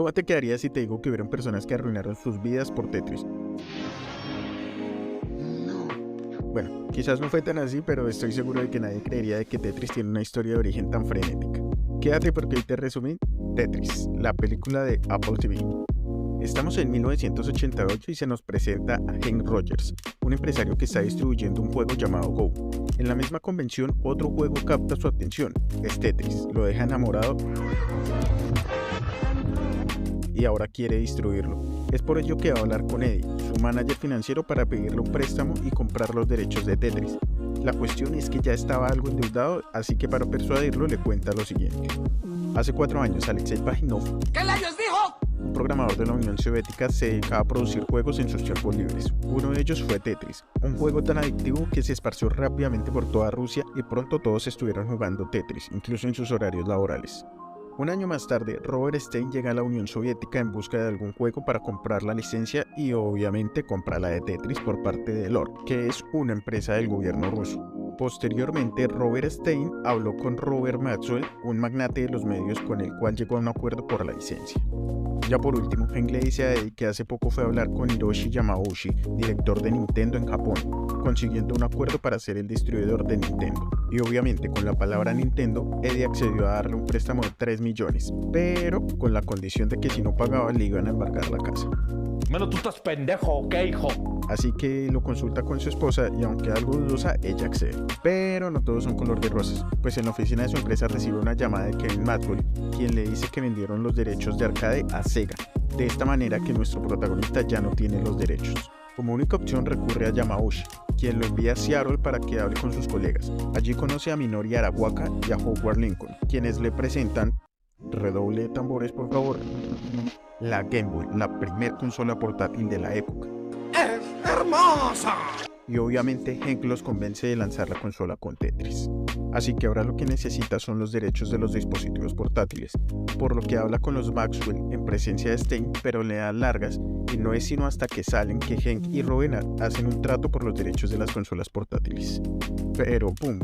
¿Cómo te quedaría si te digo que hubieron personas que arruinaron sus vidas por Tetris? Bueno, quizás no fue tan así, pero estoy seguro de que nadie creería de que Tetris tiene una historia de origen tan frenética. Quédate porque hoy te resumí Tetris, la película de Apple TV. Estamos en 1988 y se nos presenta a Hank Rogers, un empresario que está distribuyendo un juego llamado Go. En la misma convención, otro juego capta su atención, es Tetris, lo deja enamorado y ahora quiere distribuirlo. Es por ello que va a hablar con Eddie, su manager financiero, para pedirle un préstamo y comprar los derechos de Tetris. La cuestión es que ya estaba algo endeudado, así que para persuadirlo le cuenta lo siguiente. Hace 4 años, Alexei Pajitnov, ¿qué leyes dijo? Un programador de la Unión Soviética, se dedicaba a producir juegos en sus tiempos libres. Uno de ellos fue Tetris, un juego tan adictivo que se esparció rápidamente por toda Rusia y pronto todos estuvieron jugando Tetris, incluso en sus horarios laborales. Un año más tarde, Robert Stein llega a la Unión Soviética en busca de algún juego para comprar la licencia y obviamente compra la de Tetris por parte de LORC, que es una empresa del gobierno ruso. Posteriormente, Robert Stein habló con Robert Maxwell, un magnate de los medios con el cual llegó a un acuerdo por la licencia. Ya por último, Hank le dice a Eddie que hace poco fue a hablar con Hiroshi Yamauchi, director de Nintendo en Japón, consiguiendo un acuerdo para ser el distribuidor de Nintendo. Y obviamente con la palabra Nintendo, Eddie accedió a darle un préstamo de 3 millones, pero con la condición de que si no pagaba le iban a embargar la casa. Bueno, tú estás pendejo, ¿qué, hijo? Así que lo consulta con su esposa y aunque algo dudosa, ella accede. Pero no todos son color de rosas, pues en la oficina de su empresa recibe una llamada de Kevin Maxwell, quien le dice que vendieron los derechos de arcade a Sega. De esta manera que nuestro protagonista ya no tiene los derechos. Como única opción recurre a Yamauchi, quien lo envía a Seattle para que hable con sus colegas. Allí conoce a Minoru Arakawa y a Howard Lincoln, quienes le presentan, redoble de tambores por favor, la Game Boy, la primer consola portátil de la época. ¡Es hermosa! Y obviamente Hank los convence de lanzar la consola con Tetris. Así que ahora lo que necesita son los derechos de los dispositivos portátiles, por lo que habla con los Maxwell en presencia de Stein, pero le da largas y no es sino hasta que salen que Hank y Robert hacen un trato por los derechos de las consolas portátiles. Pero ¡pum!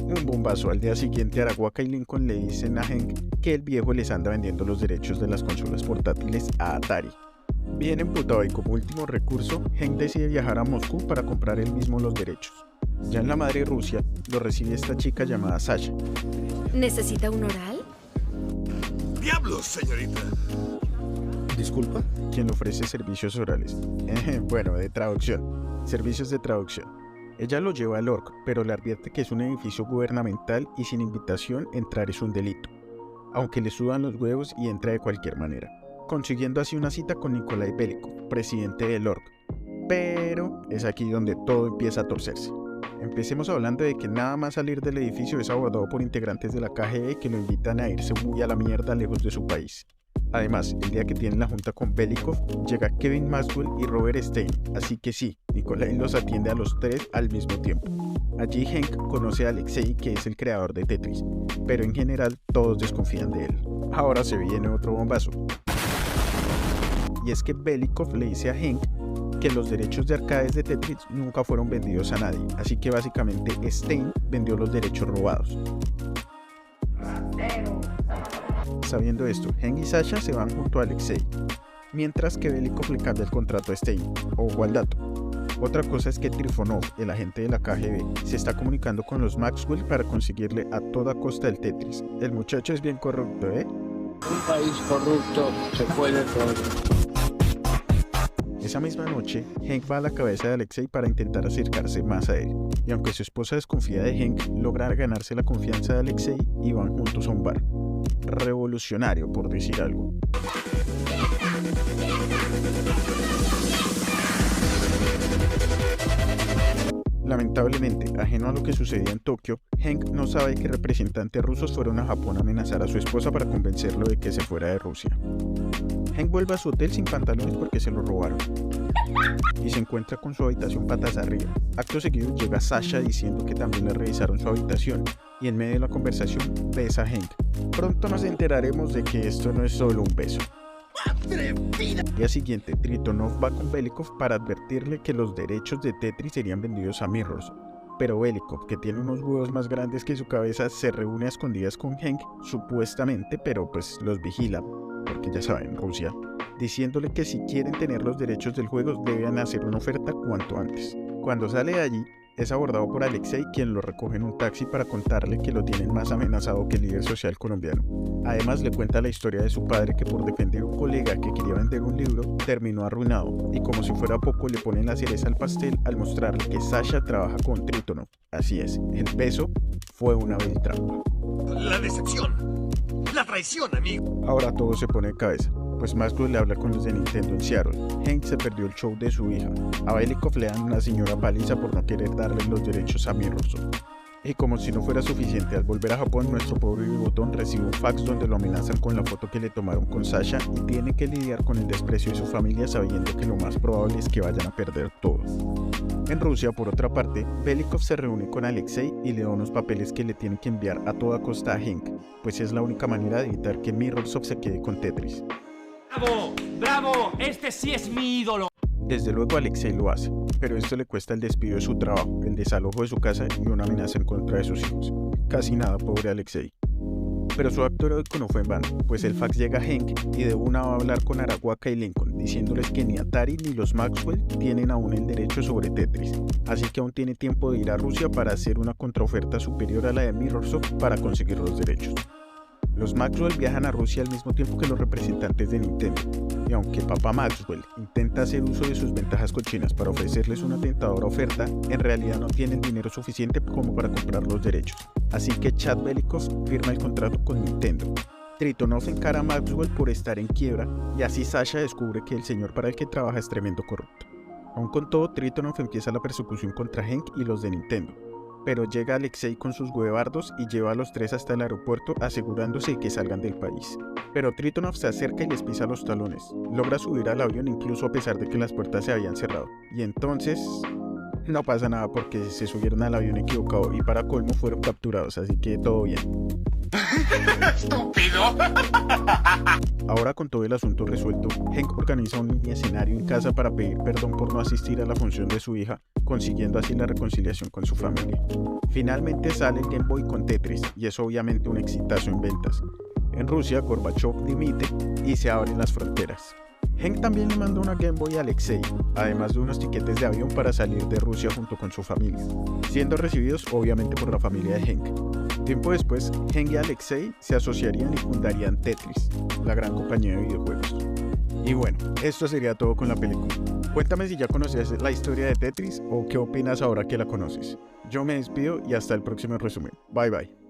Un bombazo. Al día siguiente, Arakawa y Lincoln le dicen a Hank que el viejo les anda vendiendo los derechos de las consolas portátiles a Atari. Bien emputado y como último recurso, Hank decide viajar a Moscú para comprar él mismo los derechos. Ya en la madre Rusia, lo recibe esta chica llamada Sasha. ¿Necesita un oral? ¡Diablos, señorita! Disculpa, quien le ofrece servicios orales. Bueno, de traducción. Servicios de traducción. Ella lo lleva al ORC, pero le advierte que es un edificio gubernamental y sin invitación entrar es un delito. Aunque le sudan los huevos y entra de cualquier manera, consiguiendo así una cita con Nikolai Belikov, presidente del ORC. Pero es aquí donde todo empieza a torcerse. Empecemos hablando de que nada más salir del edificio es abordado por integrantes de la KGB que lo invitan a irse muy a la mierda lejos de su país. Además, el día que tienen la junta con Belikov, llega Kevin Maxwell y Robert Stein, así que sí, Nikolai los atiende a los 3 al mismo tiempo. Allí Hank conoce a Alexei, que es el creador de Tetris, pero en general todos desconfían de él. Ahora se viene otro bombazo. Y es que Belikov le dice a Hank que los derechos de arcades de Tetris nunca fueron vendidos a nadie, así que básicamente Stein vendió los derechos robados. Sabiendo esto, Hank y Sasha se van junto a Alexei, mientras que Belikov le cambia el contrato a Stein. Ojo al dato. Otra cosa es que Trifonov, el agente de la KGB, se está comunicando con los Maxwell para conseguirle a toda costa el Tetris. El muchacho es bien corrupto, ¿eh? Un país corrupto se puede todo. Esa misma noche, Hank va a la cabeza de Alexei para intentar acercarse más a él, y aunque su esposa desconfía de Hank, logra ganarse la confianza de Alexei y van juntos a un bar. Revolucionario, por decir algo. Lamentablemente, ajeno a lo que sucedía en Tokio, Hank no sabe que representantes rusos fueron a Japón a amenazar a su esposa para convencerlo de que se fuera de Rusia. Hank vuelve a su hotel sin pantalones porque se lo robaron y se encuentra con su habitación patas arriba. Acto seguido llega Sasha diciendo que también le revisaron su habitación y en medio de la conversación besa a Hank. Pronto nos enteraremos de que esto no es solo un beso. Al día siguiente, Tritonov va con Belikov para advertirle que los derechos de Tetris serían vendidos a Mirrors. Pero Belikov, que tiene unos huevos más grandes que su cabeza, se reúne a escondidas con Hank, supuestamente, pero pues los vigila. porque ya saben, Rusia, diciéndole que si quieren tener los derechos del juego deben hacer una oferta cuanto antes. Cuando sale de allí, es abordado por Alexei, quien lo recoge en un taxi para contarle que lo tienen más amenazado que el líder social colombiano. Además le cuenta la historia de su padre que por defender a un colega que quería vender un libro, terminó arruinado, y como si fuera poco le ponen la cereza al pastel al mostrarle que Sasha trabaja con Tritonov. Así es, el beso fue una vil trampa. La decepción. La traición, amigo. Ahora todo se pone de cabeza, pues Maxwell le habla con los de Nintendo en Seattle. Hank se perdió el show de su hija. A Belikov le dan una señora paliza por no querer darle los derechos a Mirrorsoft. Y como si no fuera suficiente, al volver a Japón, nuestro pobre bigotón recibe un fax donde lo amenazan con la foto que le tomaron con Sasha y tiene que lidiar con el desprecio de su familia sabiendo que lo más probable es que vayan a perder todo. En Rusia, por otra parte, Belikov se reúne con Alexei y le da unos papeles que le tienen que enviar a toda costa a Hank, pues es la única manera de evitar que Mirrorsoft se quede con Tetris. ¡Bravo! ¡Bravo! ¡Este sí es mi ídolo! Desde luego Alexei lo hace, pero esto le cuesta el despido de su trabajo, el desalojo de su casa y una amenaza en contra de sus hijos. Casi nada, pobre Alexei. Pero su acto heroico no fue en vano, pues el fax llega a Hank y de una va a hablar con Arawaka y Lincoln, diciéndoles que ni Atari ni los Maxwell tienen aún el derecho sobre Tetris, así que aún tiene tiempo de ir a Rusia para hacer una contraoferta superior a la de Mirrorsoft para conseguir los derechos. Los Maxwell viajan a Rusia al mismo tiempo que los representantes de Nintendo, y aunque Papá Maxwell intenta hacer uso de sus ventajas cochinas para ofrecerles una tentadora oferta, en realidad no tienen dinero suficiente como para comprar los derechos, así que Chad Belikov firma el contrato con Nintendo. Tritonov encara a Maxwell por estar en quiebra, y así Sasha descubre que el señor para el que trabaja es tremendo corrupto. Aún con todo, Tritonov empieza la persecución contra Hank y los de Nintendo, pero llega Alexei con sus huevardos y lleva a los tres hasta el aeropuerto asegurándose de que salgan del país. Pero Tritonov se acerca y les pisa los talones. Logra subir al avión incluso a pesar de que las puertas se habían cerrado. Y entonces no pasa nada porque se subieron al avión equivocado y para colmo fueron capturados, así que todo bien. ¡Estúpido! Ahora con todo el asunto resuelto, Hank organiza un mini escenario en casa para pedir perdón por no asistir a la función de su hija, consiguiendo así la reconciliación con su familia. Finalmente sale el Game Boy con Tetris y es obviamente un exitazo en ventas. En Rusia, Gorbachev dimite y se abren las fronteras. Hank también le mandó una Game Boy a Alexei, además de unos tiquetes de avión para salir de Rusia junto con su familia, siendo recibidos obviamente por la familia de Hank. Tiempo después, Hank y Alexei se asociarían y fundarían Tetris, la gran compañía de videojuegos. Y bueno, esto sería todo con la película. Cuéntame si ya conocías la historia de Tetris o qué opinas ahora que la conoces. Yo me despido y hasta el próximo resumen. Bye bye.